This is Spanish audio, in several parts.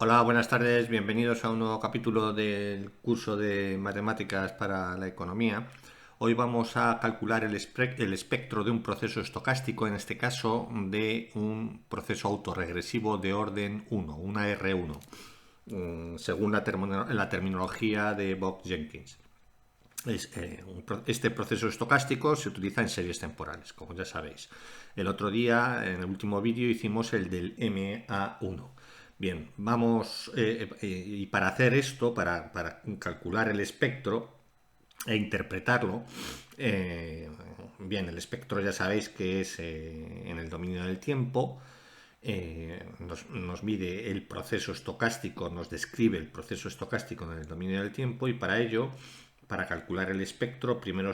Hola, buenas tardes, bienvenidos a un nuevo capítulo del curso de matemáticas para la economía. Hoy vamos a calcular el espectro de un proceso estocástico, en este caso de un proceso autorregresivo de orden 1, una R1, según la terminología de Bob Jenkins. Este proceso estocástico se utiliza en series temporales, como ya sabéis. El otro día, en el último vídeo, hicimos el del MA1. Bien, vamos, y para hacer esto, para calcular el espectro e interpretarlo, eh, bien, el espectro ya sabéis que es en el dominio del tiempo. Nos mide el proceso estocástico, nos describe el proceso estocástico en el dominio del tiempo, y para ello, para calcular el espectro, primero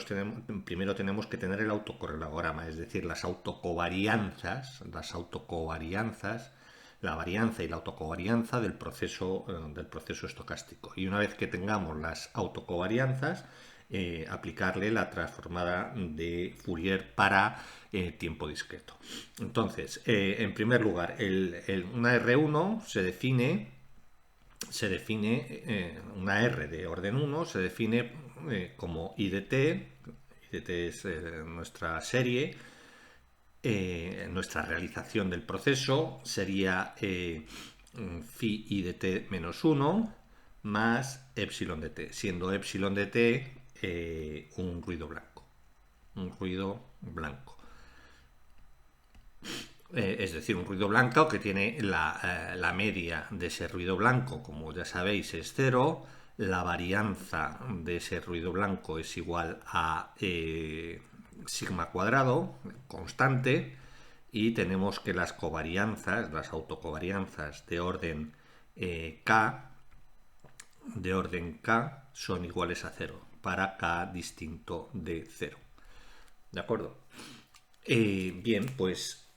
tenemos que tener el autocorrelograma, es decir, las autocovarianzas, la varianza y la autocovarianza del proceso estocástico. Y una vez que tengamos las autocovarianzas, aplicarle la transformada de Fourier para tiempo discreto. Entonces, en primer lugar, una R1 una R de orden 1 se define como I de t. I de t es nuestra serie, nuestra realización del proceso sería phi I de t menos 1 más epsilon de t, siendo epsilon de t un ruido blanco. Un ruido blanco. Es decir, un ruido blanco que tiene la media de ese ruido blanco, como ya sabéis, es cero. La varianza de ese ruido blanco es igual a sigma cuadrado, constante, y tenemos que las covarianzas, las autocovarianzas de orden K son iguales a cero para K distinto de cero. ¿De acuerdo? Bien, pues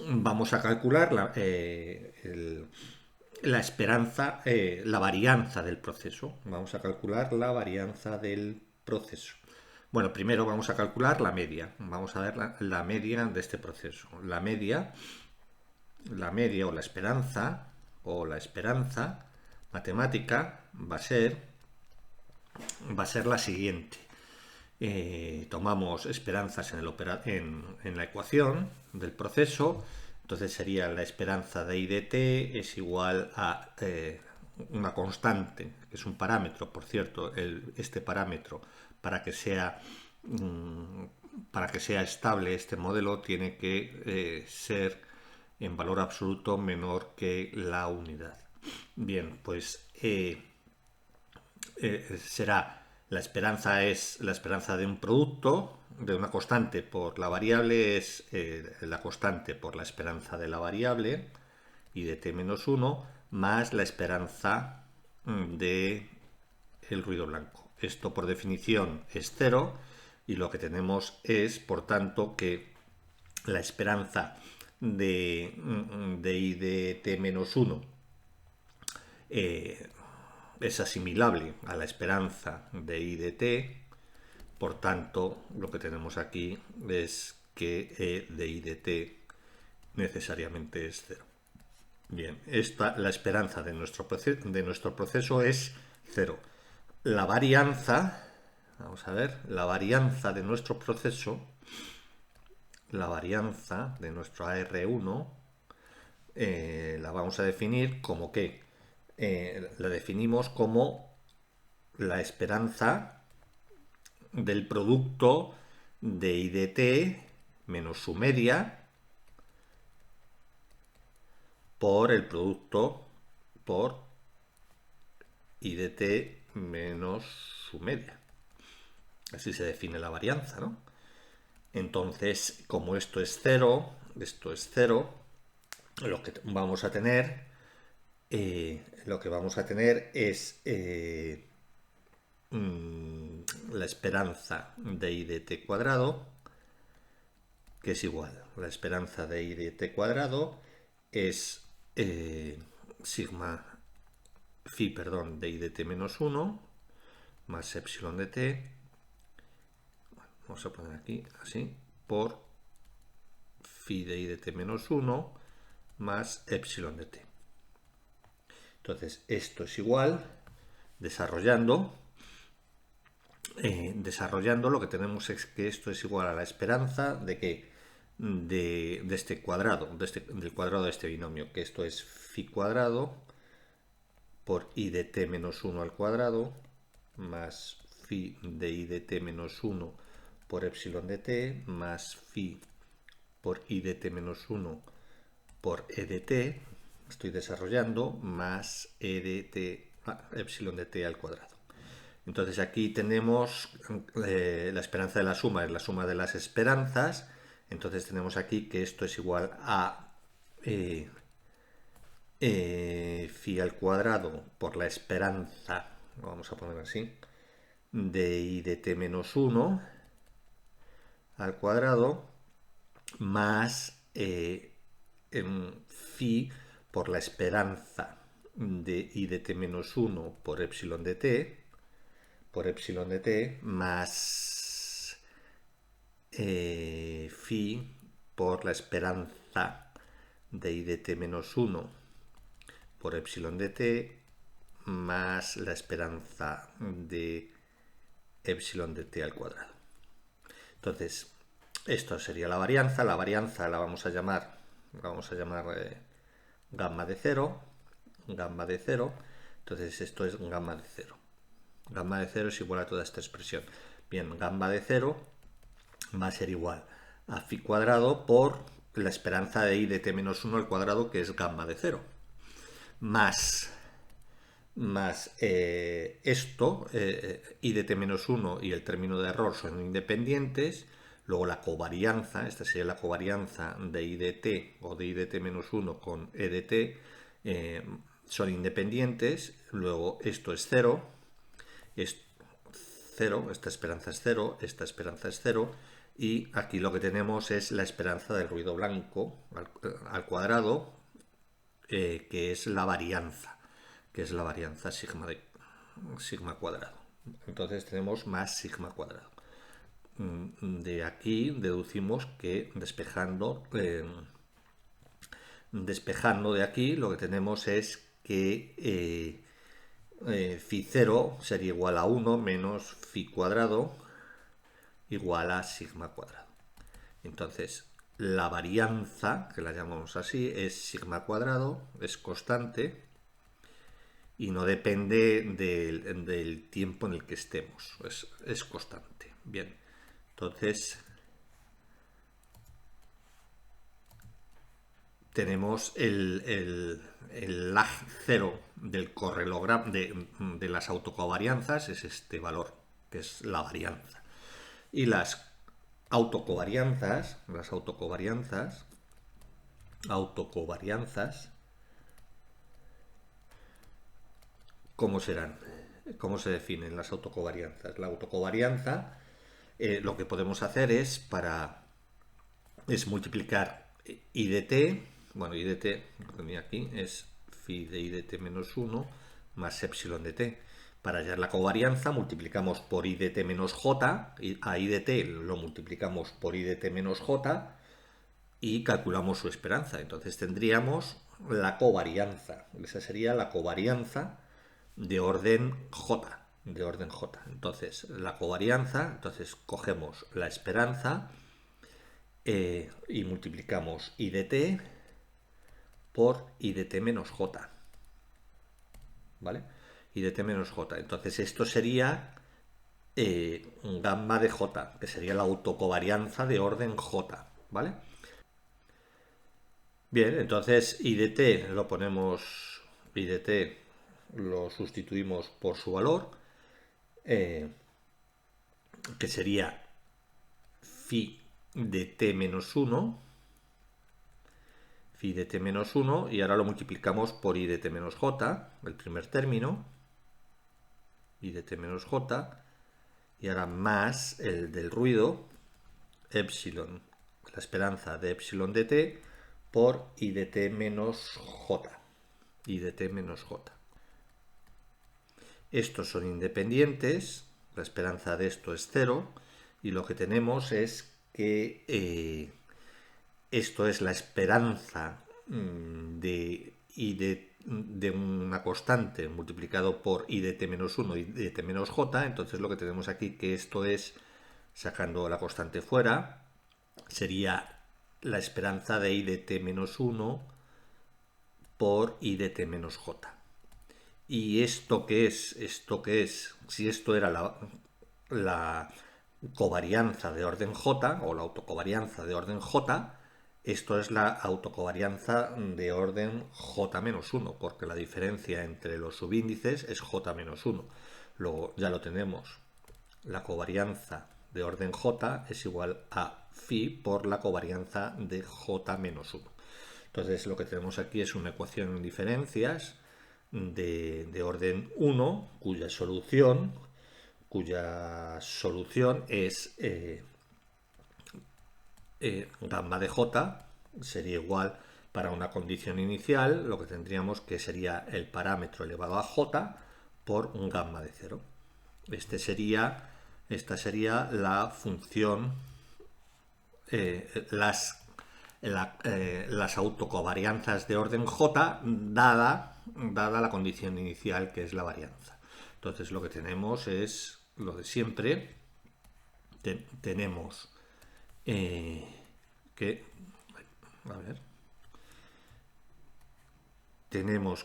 vamos a calcular la esperanza, la varianza del proceso. Vamos a calcular la varianza del proceso. Bueno, primero vamos a calcular la media. Vamos a ver la media de este proceso. La media o la esperanza matemática va a ser la siguiente. Tomamos esperanzas en la ecuación del proceso. Entonces sería la esperanza de I de t es igual a una constante, que es un parámetro, por cierto. Este parámetro, para que sea estable este modelo, tiene que ser en valor absoluto menor que la unidad. Bien, pues será la esperanza de un producto, de una constante por la variable, es la constante por la esperanza de la variable, y de t menos 1, más la esperanza de el ruido blanco. Esto por definición es cero, y lo que tenemos es, por tanto, que la esperanza de I de t menos 1 es asimilable a la esperanza de I de t. Por tanto, lo que tenemos aquí es que E de I de t necesariamente es cero. Bien, la esperanza de nuestro proceso es cero. La varianza, vamos a ver, la varianza de nuestro AR1, la vamos a definir como que la definimos como la esperanza del producto de I de t menos su media por el producto por I de t menos su media. Así se define la varianza, ¿no? Entonces, como esto es cero, lo que vamos a tener, es la esperanza de I de t cuadrado, que es igual. La esperanza de I de t cuadrado es sigma phi, perdón, de I de t menos 1 más epsilon de t. Vamos a poner aquí así, por phi de I de t menos 1 más epsilon de t. Entonces esto es igual, desarrollando lo que tenemos es que esto es igual a la esperanza de que de este cuadrado, del cuadrado de este binomio, que esto es phi cuadrado por i de t menos 1 al cuadrado más phi de i de t menos 1 por epsilon de t más phi por i de t menos 1 por e de t, estoy desarrollando, más e de t, epsilon de t al cuadrado. Entonces aquí tenemos la esperanza de la suma, es la suma de las esperanzas. Entonces tenemos aquí que esto es igual a phi al cuadrado por la esperanza, lo vamos a poner así, de i de t menos 1 al cuadrado más phi por la esperanza de i de t menos 1 por epsilon de t más phi por la esperanza de i de t menos 1 por epsilon de t más la esperanza de epsilon de t al cuadrado. Entonces, esto sería la varianza. La varianza la vamos a llamar gamma de 0. Gamma de 0. Entonces, esto es gamma de 0. Gamma de 0 es igual a toda esta expresión. Bien, gamma de 0 va a ser igual a phi cuadrado por la esperanza de i de t menos 1 al cuadrado, que es gamma de 0. Más esto, i de t menos 1 y el término de error son independientes. Luego la covarianza, esta sería la covarianza de i de t o de i de t menos 1 con e de t, son independientes. Luego esto es 0, es 0, esta esperanza es 0, esta esperanza es 0, y aquí lo que tenemos es la esperanza del ruido blanco al cuadrado, que es la varianza sigma cuadrado. Entonces tenemos más sigma cuadrado. De aquí deducimos que despejando de aquí lo que tenemos es que phi 0 sería igual a 1 menos phi cuadrado igual a sigma cuadrado. Entonces la varianza, que la llamamos así, es sigma cuadrado, es constante y no depende del tiempo en el que estemos, es constante. Bien, entonces tenemos el lag 0 del correlogramo de las autocovarianzas, es este valor, que es la varianza. Y las autocovarianzas, ¿cómo serán? ¿Cómo se definen las autocovarianzas? La autocovarianza, lo que podemos hacer es multiplicar i de t, bueno, i de t, lo tenía aquí, es phi de i de t menos 1 más epsilon de t. Para hallar la covarianza multiplicamos por i de t menos j, a i de t lo multiplicamos por i de t menos j y calculamos su esperanza. Entonces tendríamos la covarianza, esa sería la covarianza de orden j, Entonces la covarianza, entonces cogemos la esperanza y multiplicamos i de t por i de t menos j, ¿vale? I de t menos j. Entonces esto sería gamma de j, que sería la autocovarianza de orden j, ¿vale? Bien, entonces i de t lo sustituimos por su valor, que sería phi de t menos 1, y ahora lo multiplicamos por i de t menos j, el primer término, i de t menos j, y ahora más el del ruido, epsilon, la esperanza de epsilon de t, por i de t menos j, Estos son independientes, la esperanza de esto es 0, y lo que tenemos es que esto es la esperanza de i de una constante multiplicado por I de t menos 1 y de t menos j. Entonces lo que tenemos aquí, que esto es, sacando la constante fuera, sería la esperanza de I de t menos 1 por I de t menos j. ¿Y esto qué es? ¿Esto qué es? Si esto era la covarianza de orden j o la autocovarianza de orden j, esto es la autocovarianza de orden j-1, porque la diferencia entre los subíndices es j-1. Luego ya lo tenemos. La covarianza de orden j es igual a phi por la covarianza de j-1. Entonces lo que tenemos aquí es una ecuación en diferencias de orden 1, cuya solución es gamma de j sería igual, para una condición inicial, lo que tendríamos que sería el parámetro elevado a j por un gamma de 0. Esta sería la función, las autocovarianzas de orden j dada la condición inicial, que es la varianza. Entonces lo que tenemos es lo de siempre. Tenemos que, a ver, tenemos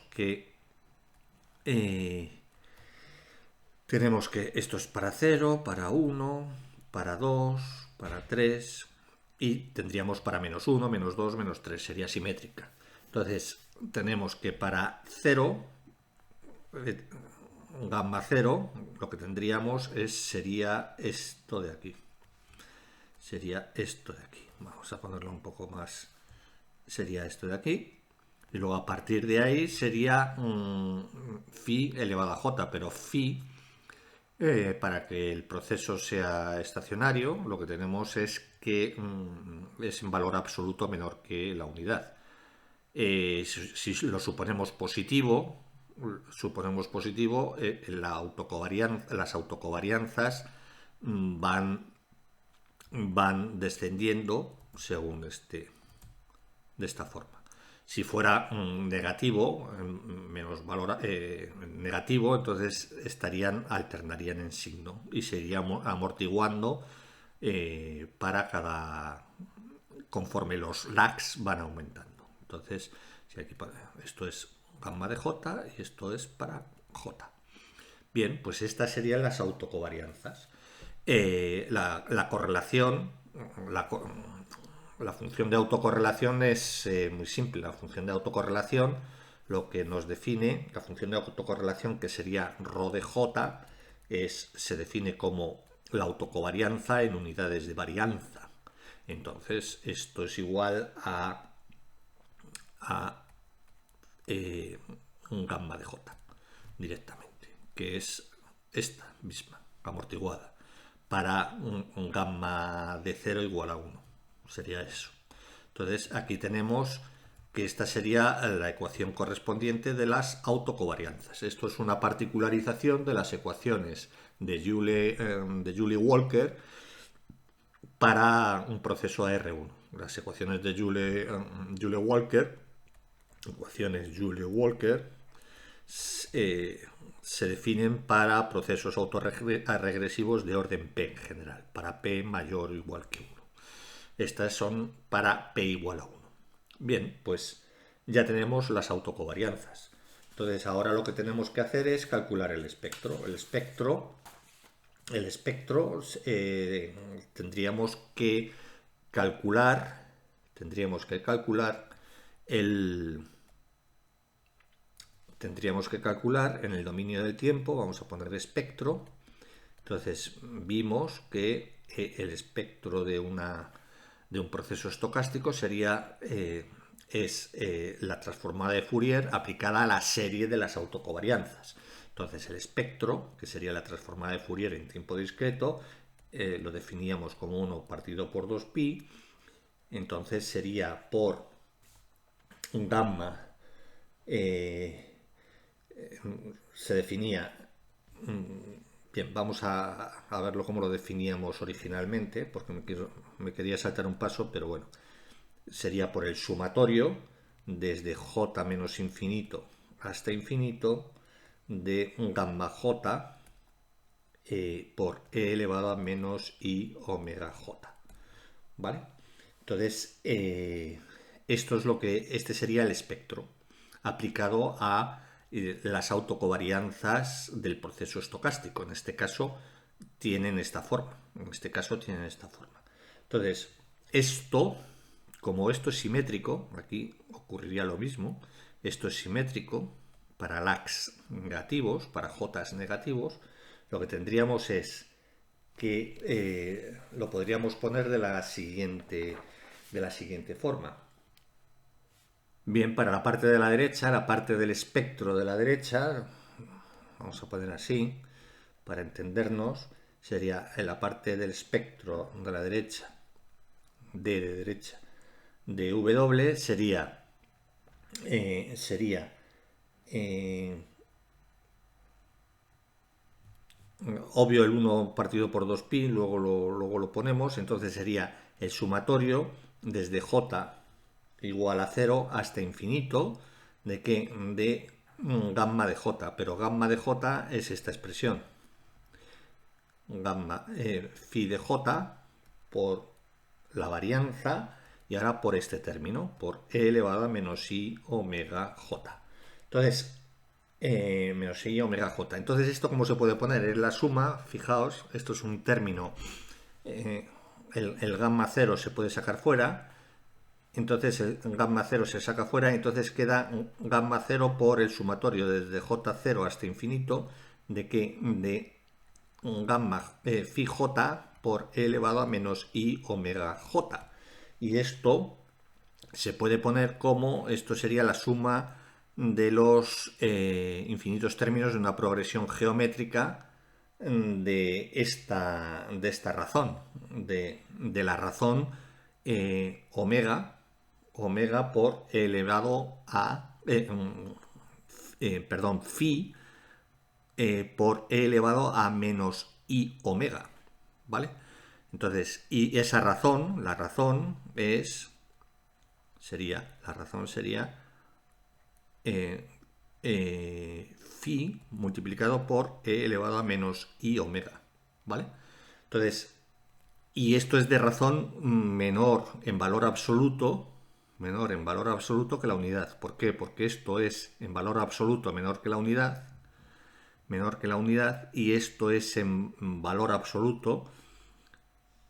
que esto es para 0, para 1, para 2, para 3, y tendríamos para menos 1, menos 2, menos 3, sería simétrica. Entonces tenemos que para 0, gamma 0, lo que tendríamos sería esto de aquí. Sería esto de aquí. Vamos a ponerlo un poco más. Sería esto de aquí. Y luego a partir de ahí sería phi elevado a j, pero phi, para que el proceso sea estacionario, lo que tenemos es que es en valor absoluto menor que la unidad. Si lo suponemos positivo, las autocovarianzas van descendiendo según de esta forma. Si fuera negativo, menos valor negativo, entonces alternarían en signo y se iría amortiguando conforme los lags van aumentando. Entonces, si aquí esto es gamma de j y esto es para j. Bien, pues estas serían las autocovarianzas. La correlación, la función de autocorrelación es muy simple. La función de autocorrelación, lo que nos define, la función de autocorrelación, que sería ρ de j, se define como la autocovarianza en unidades de varianza. Entonces, esto es igual a un gamma de j directamente, que es esta misma, amortiguada, para un gamma de 0 igual a 1. Sería eso. Entonces aquí tenemos que esta sería la ecuación correspondiente de las autocovarianzas. Esto es una particularización de las ecuaciones de Joule-Walker para un proceso AR1. Las ecuaciones de Joule-Walker, se definen para procesos autorregresivos de orden P en general, para P mayor o igual que 1. Estas son para P igual a 1. Bien, pues ya tenemos las autocovarianzas. Entonces ahora lo que tenemos que hacer es calcular el espectro. Tendríamos que calcular en el dominio del tiempo. Vamos a poner espectro. Entonces vimos que el espectro de un proceso estocástico es la transformada de Fourier aplicada a la serie de las autocovarianzas. Entonces el espectro, que sería la transformada de Fourier en tiempo discreto, lo definíamos como 1 partido por 2pi. Entonces sería por un gamma, se definía. Bien, vamos a verlo como lo definíamos originalmente, porque me quería saltar un paso, pero bueno. Sería por el sumatorio desde j menos infinito hasta infinito de gamma j por e elevado a menos i omega j. ¿Vale? Entonces, esto es este sería el espectro aplicado a las autocovarianzas del proceso estocástico. En este caso tienen esta forma. Entonces, como esto es simétrico, aquí ocurriría lo mismo. Esto es simétrico para lags negativos, para jotas negativos. Lo que tendríamos es que lo podríamos poner de la siguiente forma. Bien, para la parte de la derecha, la parte del espectro de la derecha, vamos a poner así, para entendernos, sería en la parte del espectro de la derecha, de W, sería obvio el 1 partido por 2pi, luego lo ponemos, entonces sería el sumatorio desde j igual a 0 hasta infinito de qué, de gamma de j, pero gamma de j es esta expresión, gamma phi de j por la varianza y ahora por este término, por e elevado a menos i omega j. Entonces, menos i omega j. Entonces, ¿esto cómo se puede poner? Es la suma, fijaos, esto es un término, el gamma 0 se puede sacar fuera, entonces el gamma 0 se saca fuera, entonces queda gamma 0 por el sumatorio desde j0 hasta infinito de que de gamma phi j por e elevado a menos i omega j. Y esto se puede poner como, esto sería la suma de los infinitos términos de una progresión geométrica de esta razón, de la razón omega por e elevado a phi por e elevado a menos i omega, ¿vale? Entonces, y esa razón, la razón sería phi multiplicado por e elevado a menos i omega, ¿vale? Entonces, y esto es de razón menor en valor absoluto que la unidad. ¿Por qué? Porque esto es en valor absoluto menor que la unidad, y esto es en valor absoluto,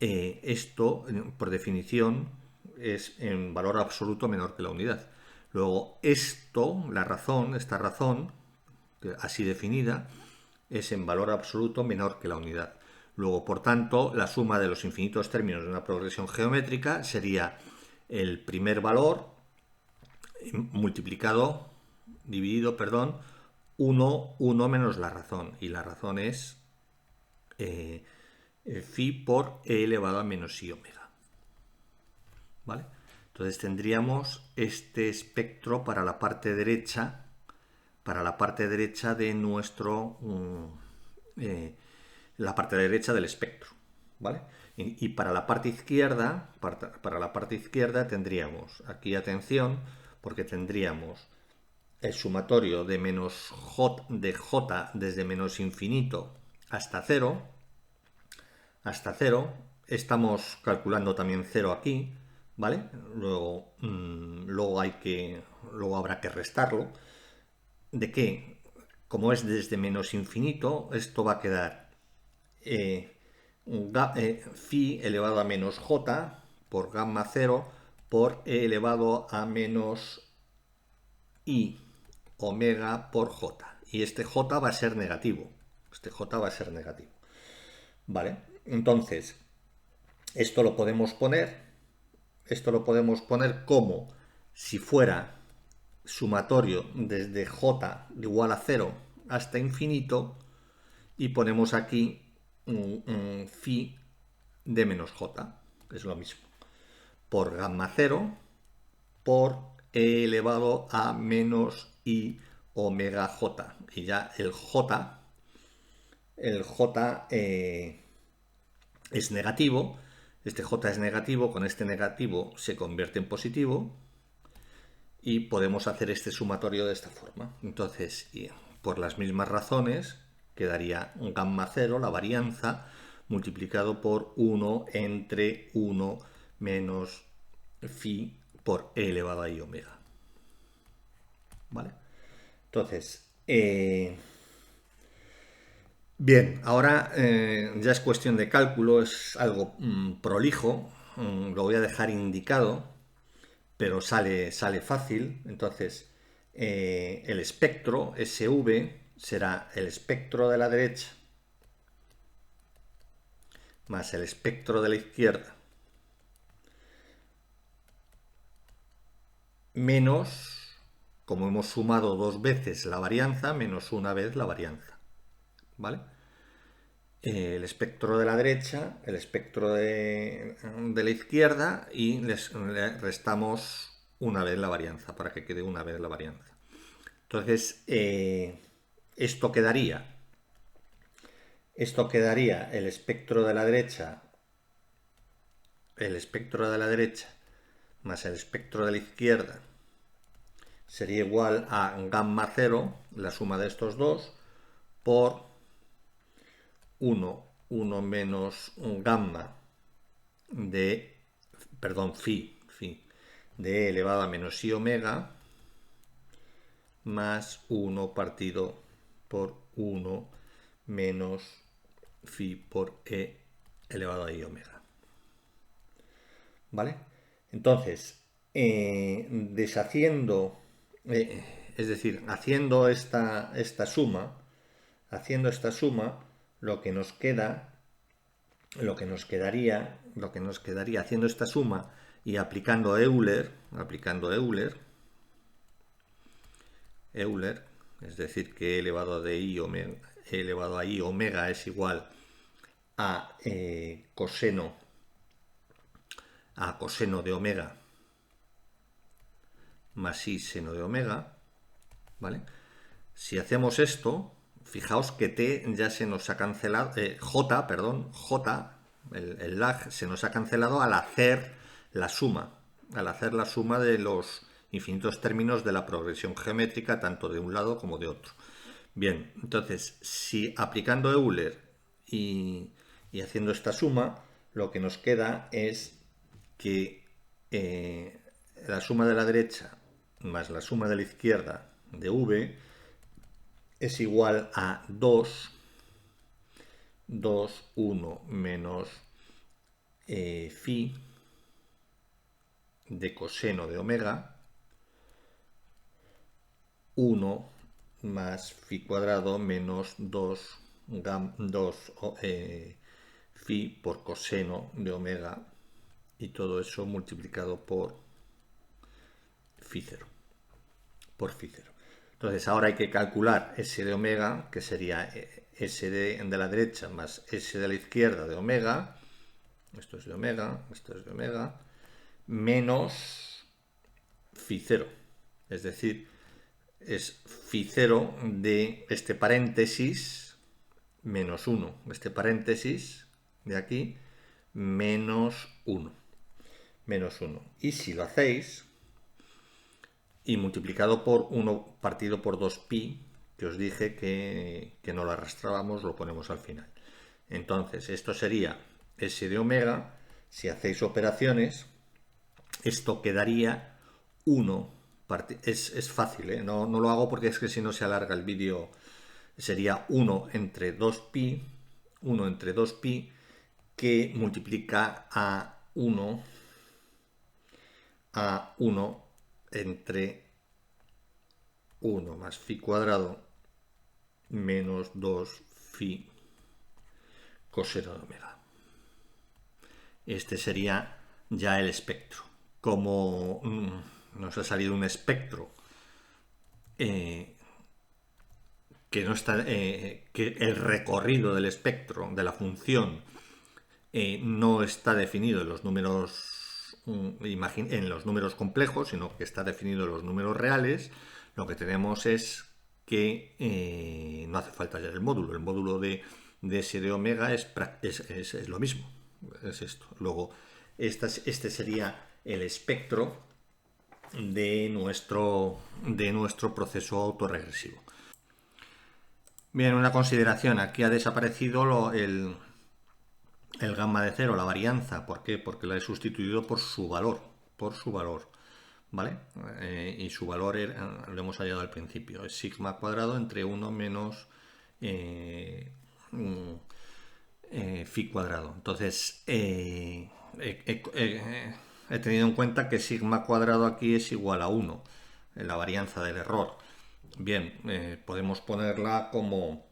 esto por definición es en valor absoluto menor que la unidad. Luego esto, esta razón, así definida, es en valor absoluto menor que la unidad. Luego, por tanto, la suma de los infinitos términos de una progresión geométrica sería el primer valor dividido, 1 menos la razón. Y la razón es phi por e elevado a menos i omega. ¿Vale? Entonces tendríamos este espectro para la parte derecha, de nuestro la parte derecha del espectro, ¿vale? Y para la parte izquierda, tendríamos aquí, atención, porque tendríamos el sumatorio de menos j desde menos infinito hasta 0. Estamos calculando también 0 aquí, ¿vale? Luego habrá que restarlo. ¿De qué? Como es desde menos infinito, esto va a quedar phi elevado a menos j por gamma 0 por e elevado a menos i omega por j. Y este j va a ser negativo. ¿Vale? Entonces, esto lo podemos poner como si fuera sumatorio desde j igual a 0 hasta infinito y ponemos aquí un phi de menos j, es lo mismo, por gamma 0 por e elevado a menos i omega j. Y ya el j es negativo, este j es negativo, con este negativo se convierte en positivo, y podemos hacer este sumatorio de esta forma. Entonces, por las mismas razones, quedaría gamma 0, la varianza, multiplicado por 1 entre 1 menos phi por e elevado a i omega. ¿Vale? Entonces, bien, ahora ya es cuestión de cálculo, es algo prolijo, lo voy a dejar indicado, pero sale fácil. Entonces, el espectro SV será el espectro de la derecha más el espectro de la izquierda menos, como hemos sumado dos veces la varianza, menos una vez la varianza. ¿Vale? El espectro de la derecha, el espectro de la izquierda y le restamos una vez la varianza para que quede una vez la varianza. Entonces, esto quedaría el espectro de la derecha más el espectro de la izquierda sería igual a gamma 0, la suma de estos dos, por 1 menos gamma de, perdón, phi de e elevado a menos i omega más 1 partido por 1 menos phi por e elevado a i omega. ¿Vale? Entonces, deshaciendo, es decir, haciendo esta suma, lo que nos quedaría haciendo esta suma y aplicando Euler, es decir, que e elevado a i omega es igual a coseno de omega más i seno de omega, ¿vale? Si hacemos esto, fijaos que t ya se nos ha cancelado, j, el lag se nos ha cancelado al hacer la suma de los infinitos términos de la progresión geométrica, tanto de un lado como de otro. Bien, entonces, si aplicando Euler y haciendo esta suma, lo que nos queda es que la suma de la derecha más la suma de la izquierda de v es igual a 2, 1 menos phi de coseno de omega, 1 más phi cuadrado menos 2 phi por coseno de omega, y todo eso multiplicado por phi 0. Entonces ahora hay que calcular S de omega, que sería S de la derecha más S de la izquierda de omega, esto es de omega, menos phi 0. Es decir, es phi 0 de este paréntesis menos 1, este paréntesis de aquí menos 1. Y si lo hacéis, y multiplicado por 1 partido por 2pi, que os dije que no lo arrastrábamos, lo ponemos al final. Entonces, esto sería S de omega. Si hacéis operaciones, esto quedaría 1. Es fácil, no lo hago porque es que si no se alarga el vídeo. Sería 1 entre 2pi, que multiplica a 1 entre 1 más phi cuadrado menos 2 phi coseno de omega. Este sería ya el espectro. Como nos ha salido un espectro que no está, que el recorrido del espectro de la función no está definido en los números complejos, sino que está definido en los números reales, lo que tenemos es que no hace falta hallar el módulo de S de omega es lo mismo, es esto. Luego este sería el espectro de nuestro proceso autorregresivo. Bien, una consideración, aquí ha desaparecido el gamma de cero, la varianza. ¿Por qué? Porque la he sustituido por su valor, ¿vale? Y su valor lo hemos hallado al principio, es sigma cuadrado entre 1 menos mm, phi cuadrado. Entonces, he tenido en cuenta que sigma cuadrado aquí es igual a 1, la varianza del error. Bien, podemos ponerla como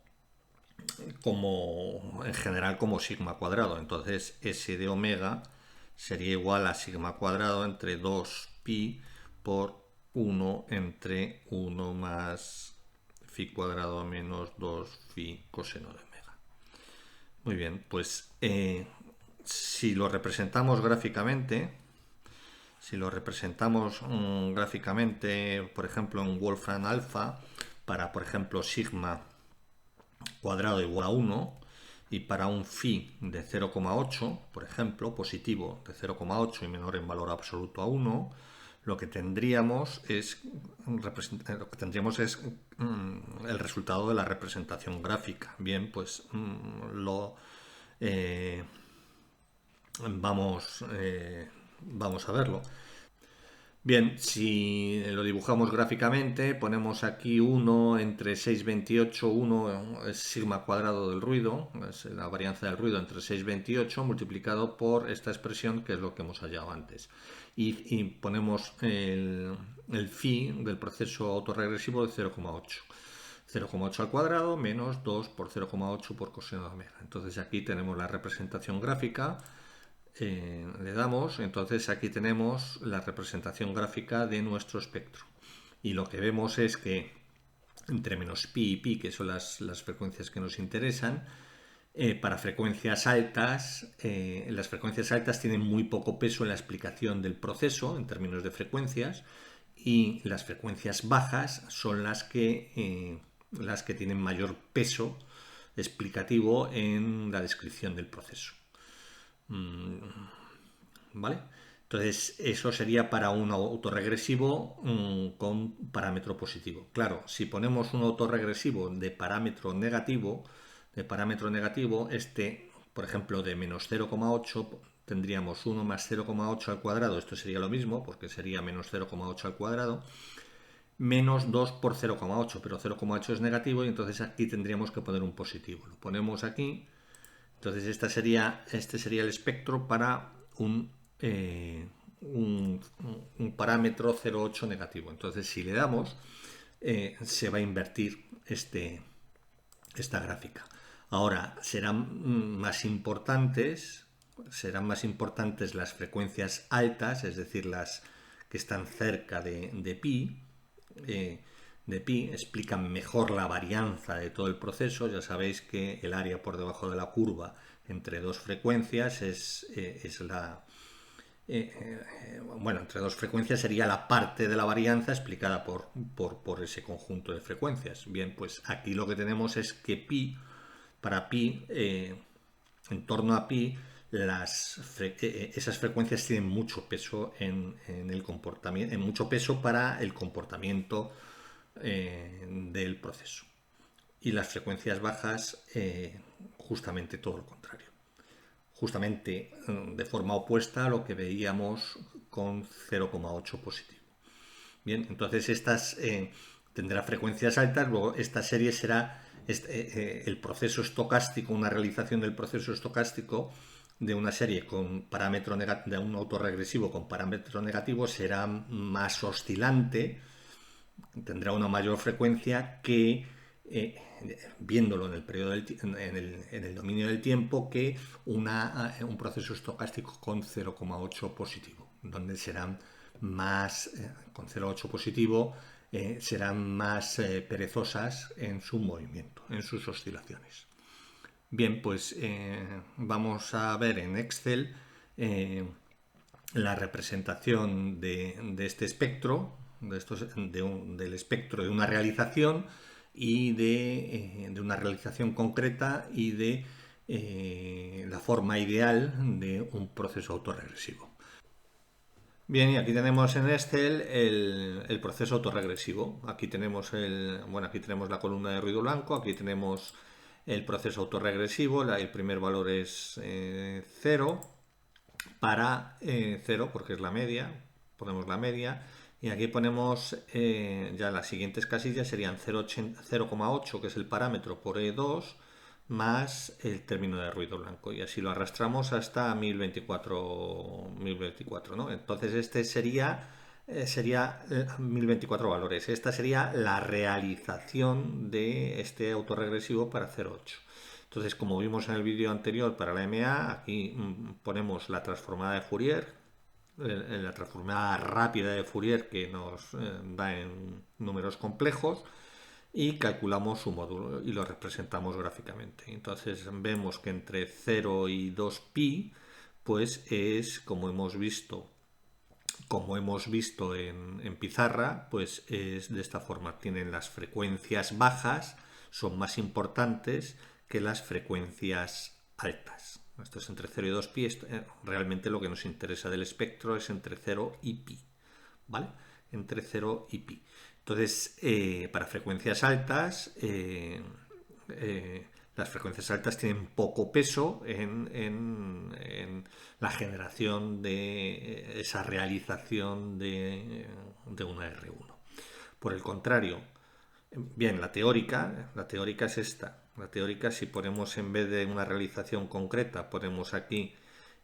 en general como sigma cuadrado. Entonces S de omega sería igual a sigma cuadrado entre 2pi por 1 entre 1 más phi cuadrado menos 2 phi coseno de omega. Muy bien, pues si lo representamos gráficamente, por ejemplo, en Wolfram alfa, para, por ejemplo, sigma cuadrado igual a 1, y para un phi de 0,8, por ejemplo, positivo de 0,8 y menor en valor absoluto a 1, lo que tendríamos es el resultado de la representación gráfica. Bien, pues eh, vamos a verlo. Bien, si lo dibujamos gráficamente, ponemos aquí 1 entre 628, 1 es sigma cuadrado del ruido, es la varianza del ruido entre 628 multiplicado por esta expresión que es lo que hemos hallado antes. Y ponemos el phi del proceso autorregresivo de 0,8. 0,8 al cuadrado menos 2 por 0,8 por coseno de omega. Entonces aquí tenemos la representación gráfica. Le damos, entonces aquí tenemos la representación gráfica de nuestro espectro. Y lo que vemos es que entre menos pi y pi, que son las frecuencias que nos interesan, para frecuencias altas, las frecuencias altas tienen muy poco peso en la explicación del proceso en términos de frecuencias, y las frecuencias bajas son las que tienen mayor peso explicativo en la descripción del proceso. ¿Vale? Entonces, eso sería para un autorregresivo con parámetro positivo. Claro, si ponemos un autorregresivo de parámetro negativo, por ejemplo, de menos 0,8, tendríamos 1 más 0,8 al cuadrado, esto sería lo mismo, porque sería menos 0,8 al cuadrado, menos 2 por 0,8, pero 0,8 es negativo y entonces aquí tendríamos que poner un positivo. Lo ponemos aquí. Entonces este sería el espectro para un parámetro 0,8 negativo. Entonces si le damos, se va a invertir esta gráfica. Ahora serán más importantes las frecuencias altas, es decir, las que están cerca de pi. Explican mejor la varianza de todo el proceso. Ya sabéis que el área por debajo de la curva entre dos frecuencias entre dos frecuencias sería la parte de la varianza explicada por ese conjunto de frecuencias. Bien, pues aquí lo que tenemos es que para pi, en torno a pi, esas frecuencias tienen mucho peso en el comportamiento, mucho peso para el comportamiento del proceso. Y las frecuencias bajas, justamente todo lo contrario. Justamente de forma opuesta a lo que veíamos con 0,8 positivo. Bien, entonces tendrá frecuencias altas, luego esta serie será el proceso estocástico, una realización del proceso estocástico de una serie con parámetro negativo, de un autorregresivo con parámetro negativo, será más oscilante, tendrá una mayor frecuencia que, viéndolo en el periodo en el dominio del tiempo, que un proceso estocástico con 0,8 positivo, donde serán más, con 0,8 positivo, serán más perezosas en su movimiento, en sus oscilaciones. Bien, pues vamos a ver en Excel la representación de este espectro, del espectro de una realización y de una realización concreta y de la forma ideal de un proceso autorregresivo. Bien, y aquí tenemos en Excel el proceso autorregresivo. Aquí tenemos la columna de ruido blanco, aquí tenemos el proceso autorregresivo. El primer valor es 0 para 0 porque es la media, ponemos la media y aquí ponemos ya las siguientes casillas serían 0,8 que es el parámetro por E2 más el término de ruido blanco y así lo arrastramos hasta 1024, ¿no? Entonces este sería 1024 valores. Esta sería la realización de este autorregresivo para 0,8. Entonces, como vimos en el vídeo anterior para la MA, aquí ponemos la transformada de Fourier, la transformada rápida de Fourier que nos da en números complejos y calculamos su módulo y lo representamos gráficamente. Entonces vemos que entre 0 y 2pi, pues es como hemos visto en pizarra, pues es de esta forma. Tienen las frecuencias bajas, son más importantes que las frecuencias altas. Esto es entre 0 y 2pi. Realmente lo que nos interesa del espectro es entre 0 y pi. ¿Vale? Entre 0 y pi. Entonces, para frecuencias altas, las frecuencias altas tienen poco peso en la generación de esa realización de una R1. Por el contrario, bien, la teórica es esta. La teórica, si ponemos en vez de una realización concreta, ponemos aquí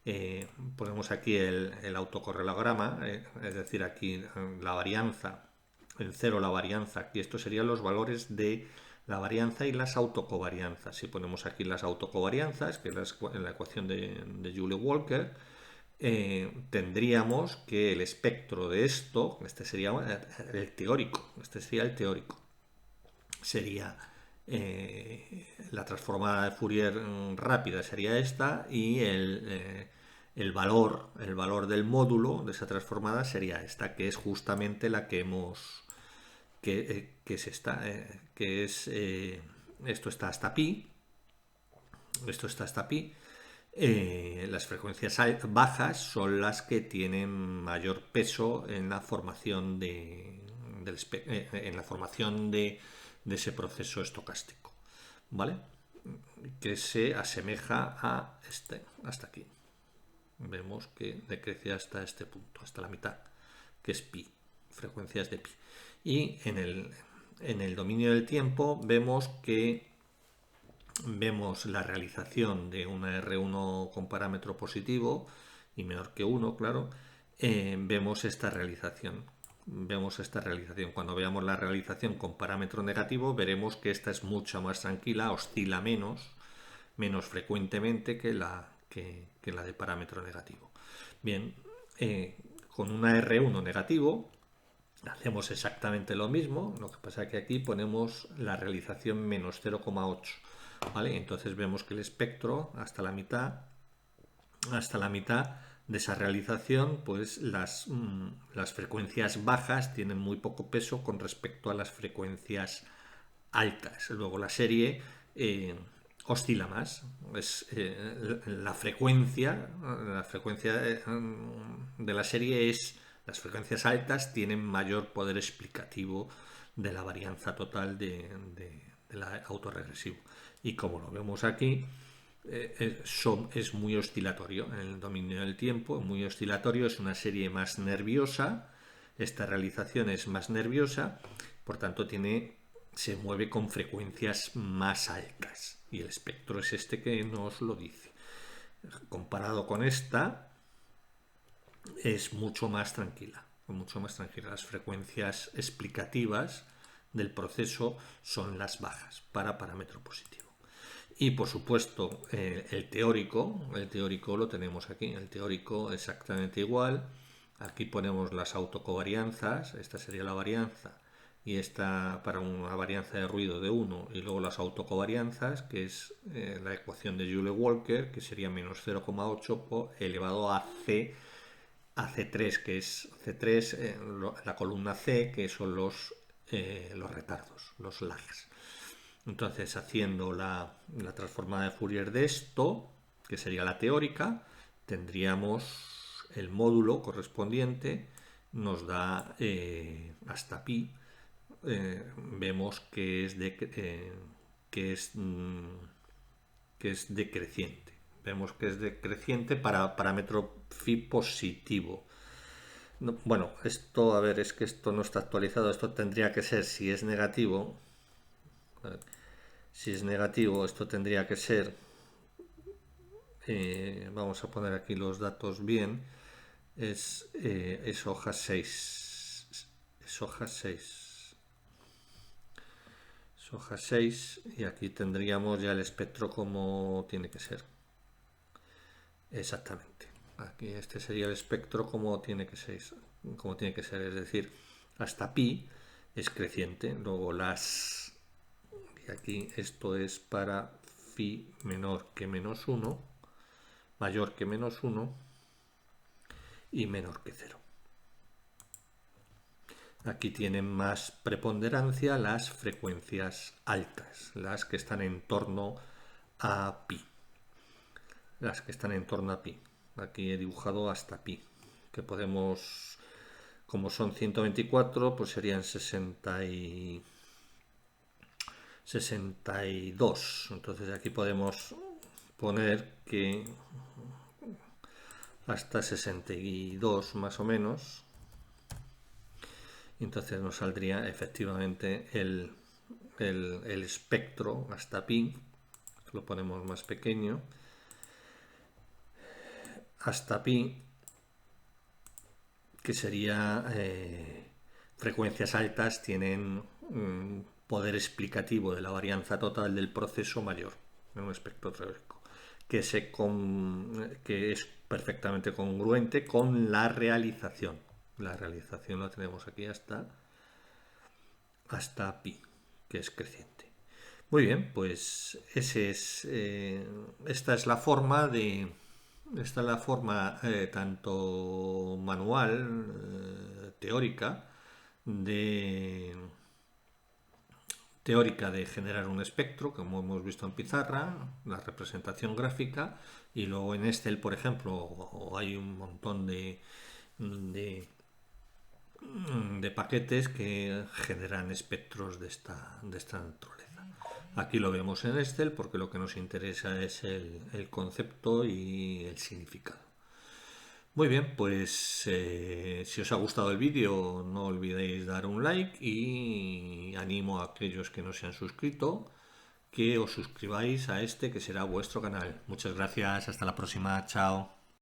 el autocorrelograma, es decir, aquí la varianza, en 0 la varianza, aquí estos serían los valores de la varianza y las autocovarianzas. Si ponemos aquí las autocovarianzas, que es la ecuación de Joule-Walker, tendríamos que el espectro de esto, este sería el teórico, sería la transformada de Fourier rápida sería esta y el valor del módulo de esa transformada sería esta, que es justamente la que que es esta, que es esto está hasta pi, las frecuencias bajas son las que tienen mayor peso en la formación de ese proceso estocástico, ¿vale? Que se asemeja a hasta aquí. Vemos que decrece hasta este punto, hasta la mitad, que es pi, frecuencias de pi. Y en el dominio del tiempo vemos la realización de una R1 con parámetro positivo y menor que 1, claro. Vemos esta realización. Cuando veamos la realización con parámetro negativo, veremos que esta es mucho más tranquila, oscila menos frecuentemente que la de parámetro negativo. Bien, con una R1 negativo hacemos exactamente lo mismo, lo que pasa es que aquí ponemos la realización menos 0,8, ¿vale? Entonces vemos que el espectro hasta la mitad de esa realización, pues las frecuencias bajas tienen muy poco peso con respecto a las frecuencias altas. Luego la serie oscila más. La frecuencia de la serie es las frecuencias altas tienen mayor poder explicativo de la varianza total del autorregresivo. Y como lo vemos aquí, es muy oscilatorio en el dominio del tiempo, muy oscilatorio, es una serie más nerviosa, esta realización es más nerviosa, por tanto se mueve con frecuencias más altas y el espectro es este que nos lo dice. Comparado con esta, es mucho más tranquila. Las frecuencias explicativas del proceso son las bajas para parámetro positivo. Y por supuesto, el teórico lo tenemos aquí, el teórico exactamente igual. Aquí ponemos las autocovarianzas, esta sería la varianza y esta para una varianza de ruido de 1 y luego las autocovarianzas, que es la ecuación de Joule-Walker, que sería menos 0,8 elevado a C3, que es C3, la columna C, que son los retardos, los lags. Entonces, haciendo la transformada de Fourier de esto, que sería la teórica, tendríamos el módulo correspondiente nos da hasta pi. Vemos que es decreciente. Vemos que es decreciente para parámetro phi positivo. No, bueno, esto, a ver, es que esto no está actualizado. Esto tendría que ser, si es negativo, esto tendría que ser, vamos a poner aquí los datos bien, es hoja 6. Es hoja 6. Es hoja 6 y aquí tendríamos ya el espectro como tiene que ser. Exactamente. Aquí este sería el espectro como tiene que ser, es decir, hasta pi es creciente. Luego y aquí esto es para phi menor que menos 1, mayor que menos 1 y menor que 0. Aquí tienen más preponderancia las frecuencias altas, las que están en torno a pi. Las que están en torno a pi. Aquí he dibujado hasta pi, que podemos, como son 124, pues serían 62. Entonces aquí podemos poner que hasta 62 más o menos. Entonces nos saldría efectivamente el espectro hasta pi. Lo ponemos más pequeño. Hasta pi, que sería frecuencias altas, tienen un poder explicativo de la varianza total del proceso mayor en un espectro teórico, que es perfectamente congruente con la realización. La realización la tenemos aquí hasta pi, que es creciente. Muy bien, pues esta es la forma tanto manual, teórica de generar un espectro, como hemos visto en pizarra, la representación gráfica, y luego en Excel, por ejemplo, hay un montón de paquetes que generan espectros de esta naturaleza. Aquí lo vemos en Excel porque lo que nos interesa es el concepto y el significado. Muy bien, pues si os ha gustado el vídeo no olvidéis dar un like y animo a aquellos que no se han suscrito que os suscribáis a este que será vuestro canal. Muchas gracias, hasta la próxima, chao.